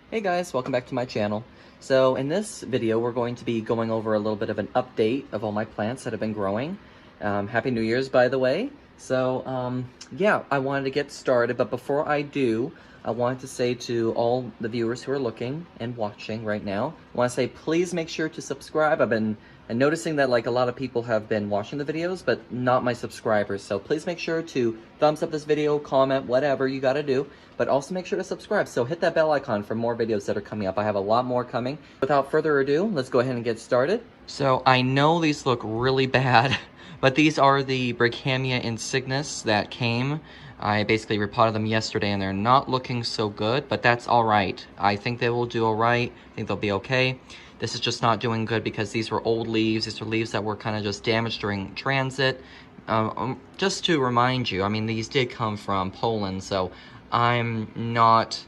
Hey guys, welcome back to my channel. So in this video, we're going to be going over a little bit of an update of all my plants that have been growing. Happy New Year's, by the way. So yeah, I wanted to get started, but before I do, I wanted to say to all the viewers who are looking and watching right now, I want to say please make sure to subscribe. I've been noticing that like a lot of people have been watching the videos, but not my subscribers. So please make sure to thumbs up this video, comment, whatever you gotta do, but also make sure to subscribe. So hit that bell icon for more videos that are coming up. I have a lot more coming. Without further ado, let's go ahead and get started. So I know these look really bad, but these are the Brighamia insignis that came. I basically repotted them yesterday and they're not looking so good, but that's all right. I think they will do all right. I think they'll be okay. This is just not doing good because these were old leaves. These are leaves that were kind of just damaged during transit. Just to remind you, I mean, these did come from Poland, so I'm not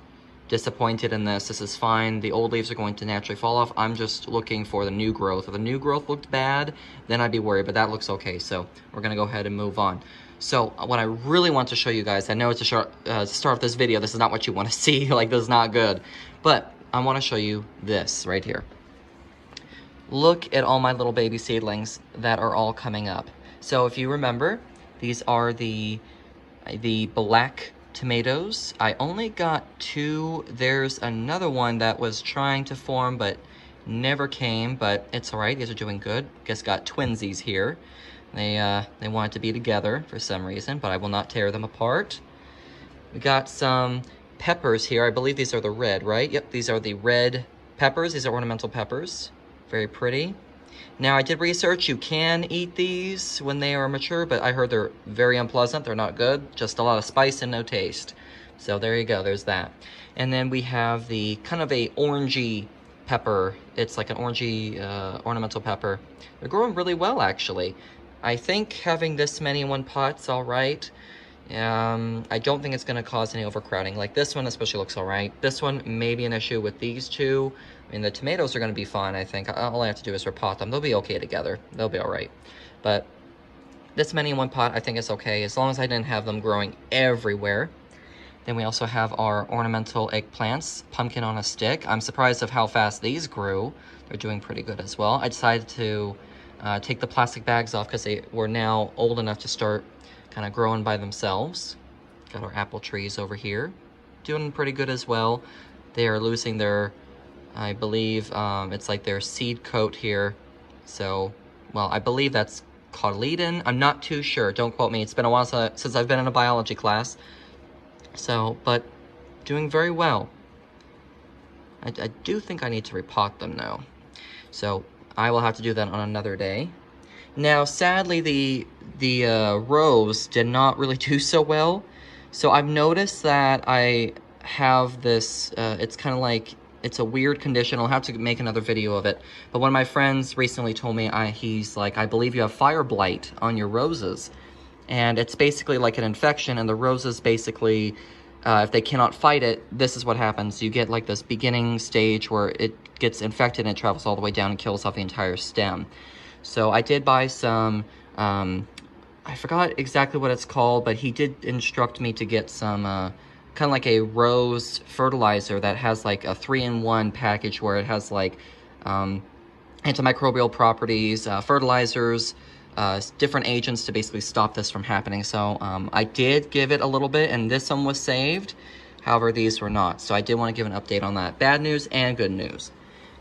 disappointed in this. This is fine. The old leaves are going to naturally fall off. I'm just looking for the new growth. If the new growth looked bad, then I'd be worried, but that looks okay, so we're gonna go ahead and move on. So what I really want to show you guys, I know it's a short start of this video, this is not what you want to see, like this is not good, but I want to show you this right here. Look at all my little baby seedlings that are all coming up. So if you remember, these are the black tomatoes. I only got 2. There's another one that was trying to form but never came, but it's all right. These are doing good. Guess got twinsies here. They wanted to be together for some reason, but I will not tear them apart. We got some peppers here. I believe these are the red, right? Yep, these are the red peppers. These are ornamental peppers. Very pretty. Now, I did research. You can eat these when they are mature, but I heard they're very unpleasant. They're not good. Just a lot of spice and no taste. So there you go. There's that. And then we have the kind of a orangey pepper. It's like an orangey ornamental pepper. They're growing really well, actually. I think having this many in one pot's all right. I don't think it's going to cause any overcrowding. Like this one especially looks all right. This one may be an issue with these two. I mean, the tomatoes are going to be fine, I think. All I have to do is repot them. They'll be okay together. They'll be all right. But this many in one pot, I think is okay, as long as I didn't have them growing everywhere. Then we also have our ornamental eggplants, pumpkin on a stick. I'm surprised of how fast these grew. They're doing pretty good as well. I decided to take the plastic bags off because they were now old enough to start kind of growing by themselves. Got our apple trees over here, doing pretty good as well. They are losing their, I believe, it's like their seed coat here. So, well, I believe that's cotyledon. I'm not too sure. Don't quote me. It's been a while since I've been in a biology class. So, but doing very well. I do think I need to repot them though. So I will have to do that on another day. Now, sadly, the rose did not really do so well. So I've noticed that I have this, it's kind of like, it's a weird condition. I'll have to make another video of it. But one of my friends recently told me, he's like, I believe you have fire blight on your roses. And it's basically like an infection, and the roses basically, if they cannot fight it, this is what happens. You get like this beginning stage where it gets infected and it travels all the way down and kills off the entire stem. So I did buy some, I forgot exactly what it's called, but he did instruct me to get some, kind of like a rose fertilizer that has like a 3-in-1 package where it has like antimicrobial properties, fertilizers, different agents to basically stop this from happening. So I did give it a little bit, and this one was saved. However, these were not. So I did want to give an update on that. Bad news and good news.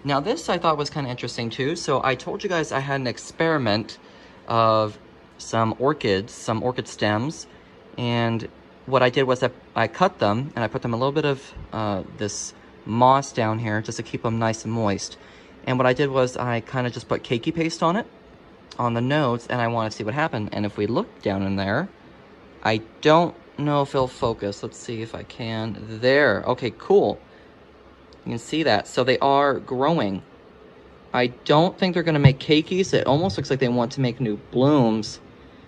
Now this I thought was kind of interesting too. So I told you guys I had an experiment of some orchid stems, and what I did was I cut them and I put them a little bit of this moss down here just to keep them nice and moist. And what I did was I kind of just put cakey paste on it, on the nodes, and I want to see what happened. And if we look down in there, I don't know if it'll focus. Let's see if I can. There. Okay, cool. You can see that. So they are growing. I don't think they're going to make cakeys. It almost looks like they want to make new blooms.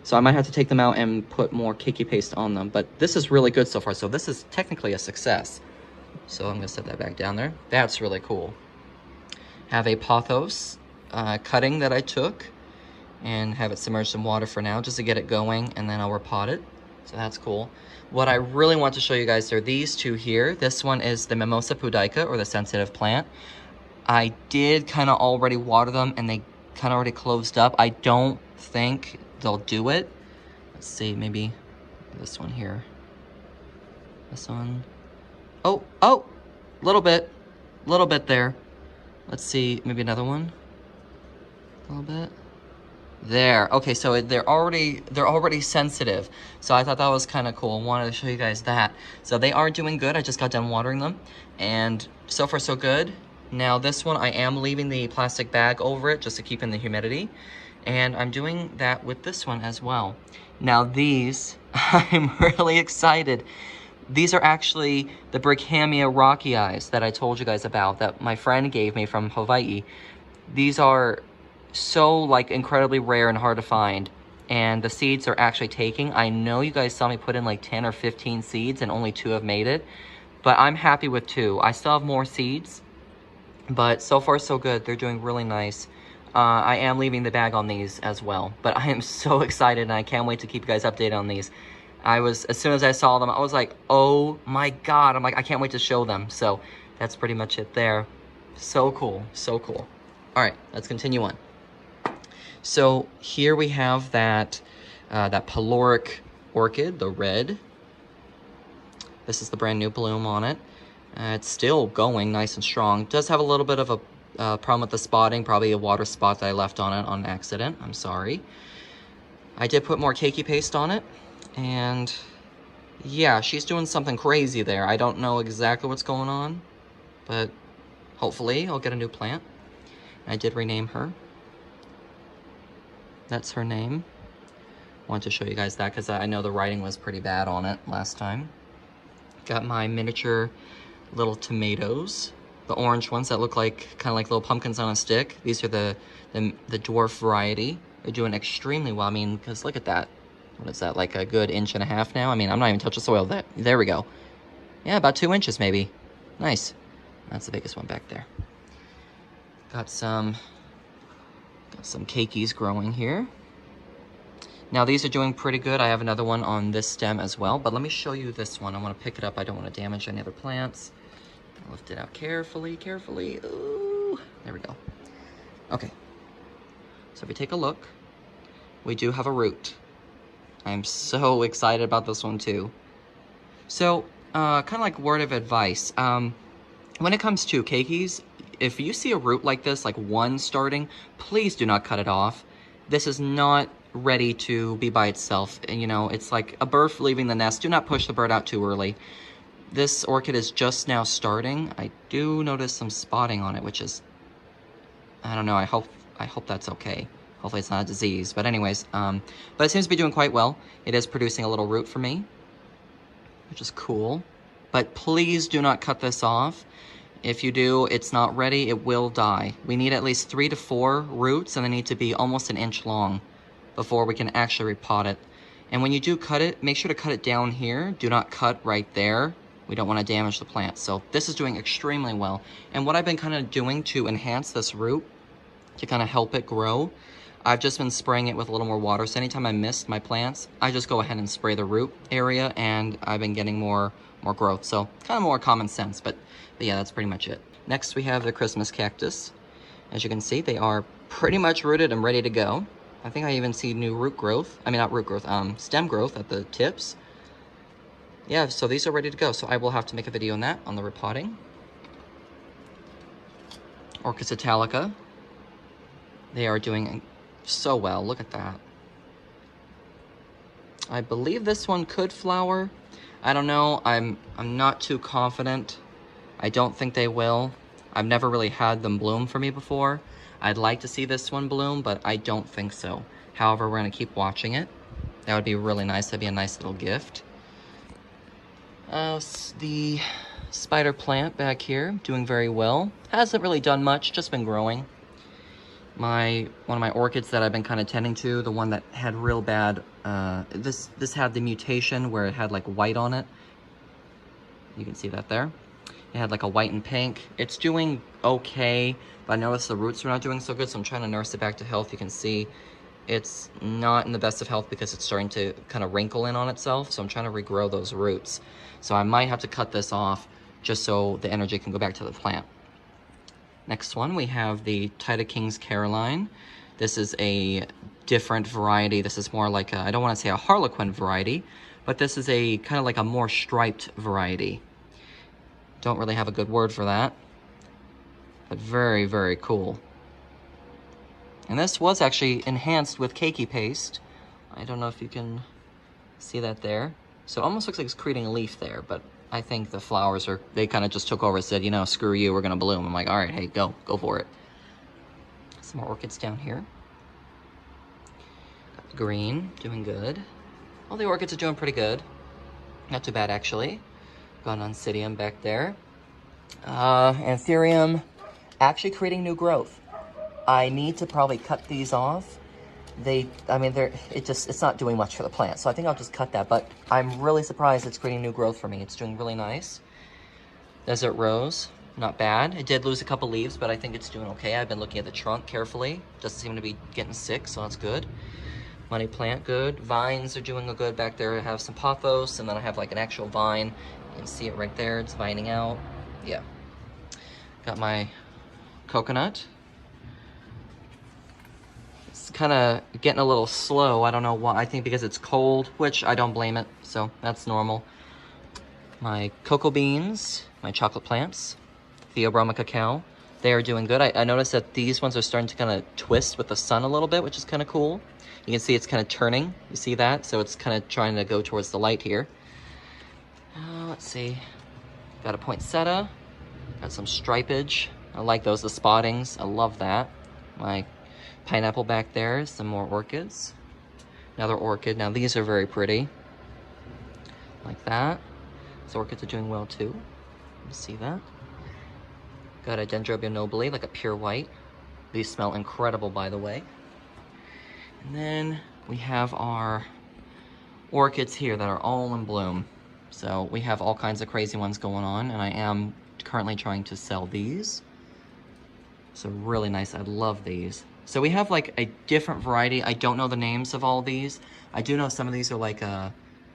So I might have to take them out and put more cakey paste on them. But this is really good so far. So this is technically a success. So I'm going to set that back down there. That's really cool. Have a pothos cutting that I took and have it submerged in water for now just to get it going, and then I'll repot it. So that's cool. What I really want to show you guys are these two here. This one is the Mimosa Poodaika, or the sensitive plant. I did kind of already water them, and they kind of already closed up. I don't think they'll do it. Let's see, maybe this one here. This one. Oh, little bit there. Let's see, maybe another one. A little bit. There. Okay, so they're already sensitive. So I thought that was kind of cool. I wanted to show you guys that. So they are doing good. I just got done watering them, and so far so good. Now this one, I am leaving the plastic bag over it just to keep in the humidity, and I'm doing that with this one as well. Now these, I'm really excited. These are actually the Brickhamia rocky eyes that I told you guys about, that my friend gave me from Hawaii. These are so like incredibly rare and hard to find, and the seeds are actually taking. I know you guys saw me put in like 10 or 15 seeds and only 2 have made it, but I'm happy with 2. I still have more seeds, but so far so good. They're doing really nice. I am leaving the bag on these as well, but I am so excited, and I can't wait to keep you guys updated on these. As soon as I saw them, I was like, oh my god. I'm like, I can't wait to show them. So that's pretty much it there. So cool, so cool. All right, let's continue on. So here we have that Peloric orchid, the red. This is the brand new bloom on it. It's still going nice and strong. It does have a little bit of a problem with the spotting, probably a water spot that I left on it on accident. I'm sorry. I did put more cakey paste on it, and yeah, she's doing something crazy there. I don't know exactly what's going on, but hopefully I'll get a new plant. I did rename her. That's her name. I wanted to show you guys that because I know the writing was pretty bad on it last time. Got my miniature little tomatoes, the orange ones that look like kind of like little pumpkins on a stick. These are the dwarf variety. They're doing extremely well. I mean, because look at that. What is that, like a good 1.5 inches now? I mean, I'm not even touching the soil. There we go. Yeah, about 2 inches maybe. Nice. That's the biggest one back there. Got some cakeys growing here. Now these are doing pretty good. I have another one on this stem as well, but let me show you this one. I want to pick it up. I don't want to damage any other plants. I'll lift it out carefully. Ooh, there we go. Okay, so if you take a look, we do have a root. I'm so excited about this one too. So, kind of like word of advice. When it comes to cakeys, if you see a root like this, like one starting, please do not cut it off. This is not ready to be by itself. And you know, it's like a bird leaving the nest. Do not push the bird out too early. This orchid is just now starting. I do notice some spotting on it, which is, I don't know, I hope that's okay. Hopefully it's not a disease. But anyways, but it seems to be doing quite well. It is producing a little root for me, which is cool. But please do not cut this off. If you do, it's not ready, it will die. We need at least 3 to 4 roots, and they need to be almost 1 inch long before we can actually repot it. And when you do cut it, make sure to cut it down here. Do not cut right there. We don't want to damage the plant. So this is doing extremely well. And what I've been kind of doing to enhance this root, to kind of help it grow, I've just been spraying it with a little more water. So anytime I missed my plants, I just go ahead and spray the root area, and I've been getting more growth. So kind of more common sense, but yeah, that's pretty much it. Next, we have the Christmas cactus. As you can see, they are pretty much rooted and ready to go. I think I even see new root growth. I mean, not root growth, stem growth at the tips. Yeah, so these are ready to go. So I will have to make a video on that, on the repotting. Orchis Italica. They are doing so well. Look at that. I believe this one could flower. I don't know. I'm not too confident. I don't think they will. I've never really had them bloom for me before. I'd like to see this one bloom, but I don't think so. However, we're going to keep watching it. That would be really nice. That'd be a nice little gift. The spider plant back here, doing very well. Hasn't really done much, just been growing. One of my orchids that I've been kind of tending to, the one that had real bad, this had the mutation where it had like white on it. You can see that there. It had like a white and pink. It's doing okay, but I noticed the roots are not doing so good, so I'm trying to nurse it back to health. You can see it's not in the best of health because it's starting to kind of wrinkle in on itself. So I'm trying to regrow those roots. So I might have to cut this off just so the energy can go back to the plant. Next one, we have the Tita King's Caroline. This is a different variety. This is more like a, I don't want to say a Harlequin variety, but this is a kind of like a more striped variety. Don't really have a good word for that, but very, very cool. And this was actually enhanced with keiki paste. I don't know if you can see that there. So it almost looks like it's creating a leaf there, but I think the flowers are, they kind of just took over and said, you know, screw you, we're gonna bloom. I'm like, all right, hey, go for it. Some more orchids down here. Got the green, doing good. All the orchids are doing pretty good. Not too bad, actually. Got an Oncidium back there. Anthurium, actually creating new growth. I need to probably cut these off. It's not doing much for the plant, so I think I'll just cut that, but I'm really surprised it's creating new growth for me. It's doing really nice. Desert Rose, not bad. It did lose a couple leaves, but I think it's doing okay. I've been looking at the trunk carefully. Doesn't seem to be getting sick, so that's good. Money plant, good. Vines are doing good back there. I have some pothos, and then I have like an actual vine. You can see it right there, it's vining out. Yeah. Got my coconut. Kind of getting a little slow. I don't know why. I think because it's cold, which I don't blame it, so that's normal. My cocoa beans, my chocolate plants, Theobroma cacao, they are doing good. I noticed that these ones are starting to kind of twist with the sun a little bit, which is kind of cool. You can see it's kind of turning. You see that? So it's kind of trying to go towards the light here. Let's see. Got a poinsettia. Got some stripage. I like those, the spottings. I love that. My pineapple back there, some more orchids. Another orchid. Now these are very pretty. Like that. These orchids are doing well too. You see that? Got a Dendrobium nobile, like a pure white. These smell incredible, by the way. And then we have our orchids here that are all in bloom. So we have all kinds of crazy ones going on, and I am currently trying to sell these. So really nice. I love these. So we have like a different variety. I don't know the names of all these. I do know some of these are like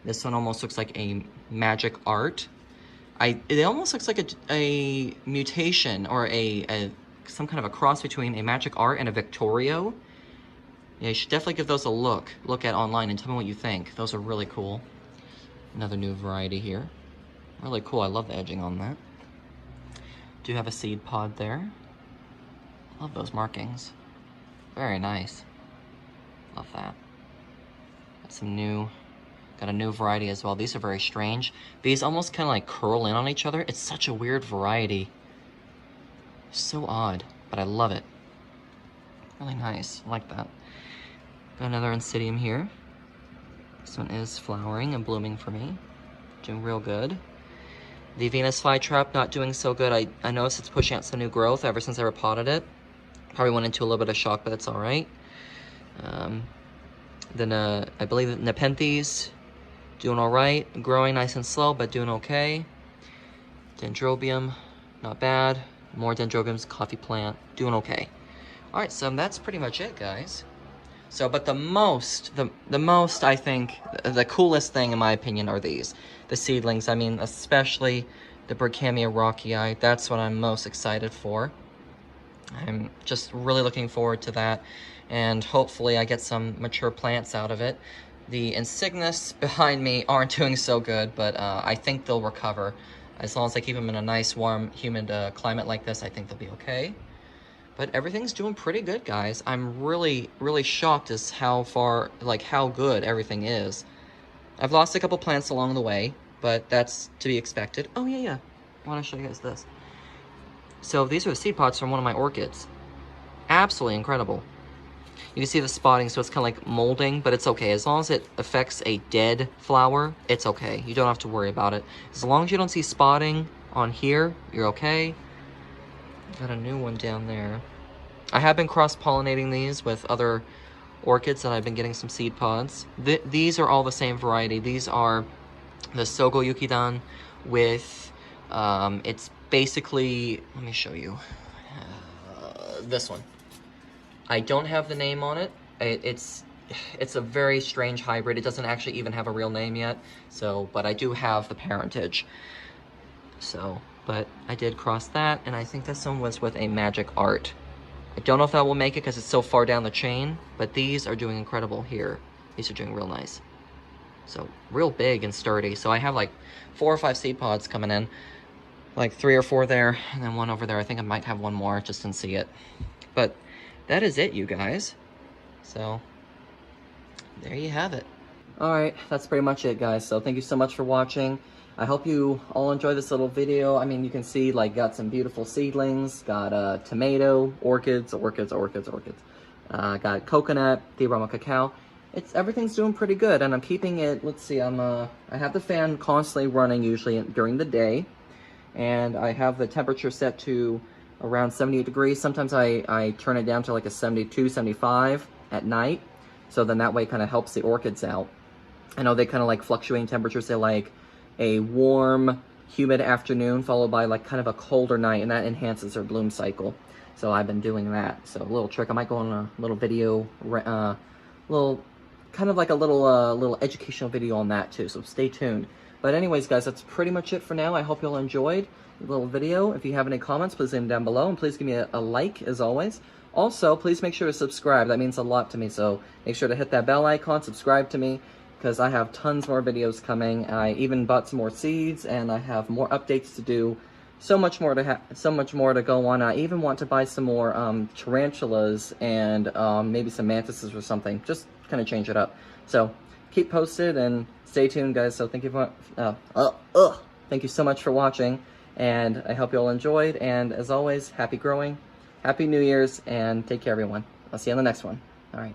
this one almost looks like a magic art. It almost looks like a mutation or some kind of a cross between a magic art and a Victorio. Yeah, you should definitely give those a look at online and tell me what you think. Those are really cool. Another new variety here. Really cool. I love the edging on that. Do have a seed pod there. Love those markings. Very nice. Love that. Got a new variety as well. These are very strange. These almost kind of like curl in on each other. It's such a weird variety. So odd, but I love it. Really nice. I like that. Got another Oncidium here. This one is flowering and blooming for me. Doing real good. The Venus flytrap not doing so good. I noticed it's pushing out some new growth ever since I repotted it. Probably went into a little bit of shock, but that's all right. Then I believe the Nepenthes doing all right. Growing nice and slow, but doing okay. Dendrobium, not bad. More Dendrobiums, coffee plant, doing okay. All right, so that's pretty much it, guys. So, but the most, I think, the coolest thing, in my opinion, are these. The seedlings, I mean, especially the Berkhamia rockii. That's what I'm most excited for. I'm just really looking forward to that, and hopefully I get some mature plants out of it. The Insignis behind me aren't doing so good, but I think they'll recover. As long as I keep them in a nice, warm, humid climate like this, I think they'll be okay. But everything's doing pretty good, guys. I'm really, really shocked as how good everything is. I've lost a couple plants along the way, but that's to be expected. Oh, yeah. I want to show you guys this. So these are the seed pods from one of my orchids. Absolutely incredible. You can see the spotting, so it's kind of like molding, but it's okay. As long as it affects a dead flower, it's okay. You don't have to worry about it. As long as you don't see spotting on here, you're okay. Got a new one down there. I have been cross-pollinating these with other orchids that I've been getting some seed pods. These are all the same variety. These are the Sogo Yukidan with, it's basically, let me show you, this one. I don't have the name on it. It's a very strange hybrid. It doesn't actually even have a real name yet. So, but I do have the parentage. So, but I did cross that, and I think this one was with a magic art. I don't know if that will make it because it's so far down the chain, but these are doing incredible here. These are doing real nice. So, real big and sturdy. So I have like 4 or 5 seed pods coming in. Like 3 or 4 there, and then 1 over there. I think I might have 1 more, just didn't see it. But that is it, you guys. So, there you have it. Alright, that's pretty much it, guys. So thank you so much for watching. I hope you all enjoy this little video. I mean, you can see, like, got some beautiful seedlings. Got tomato, orchids. Got coconut, Theobroma cacao. Everything's doing pretty good, and I'm keeping it, let's see, I have the fan constantly running usually during the day, and I have the temperature set to around 78 degrees. Sometimes I turn it down to like a 72, 75 at night, so then that way it kind of helps the orchids out. I know they kind of like fluctuating temperatures, say like a warm, humid afternoon followed by like kind of a colder night, and that enhances their bloom cycle. So I've been doing that. So a little trick, I might go on a little video, kind of like a little educational video on that too, so stay tuned. But anyways, guys, that's pretty much it for now. I hope you all enjoyed the little video. If you have any comments, please leave them down below, and please give me a like, as always. Also, please make sure to subscribe. That means a lot to me, so make sure to hit that bell icon, subscribe to me, because I have tons more videos coming. I even bought some more seeds, and I have more updates to do. So much more to go on. I even want to buy some more tarantulas and maybe some mantises or something. Just kind of change it up. So keep posted and stay tuned, guys. So thank you thank you so much for watching, and I hope you all enjoyed. And as always, happy growing, happy New Year's, and take care, everyone. I'll see you on the next one. All right.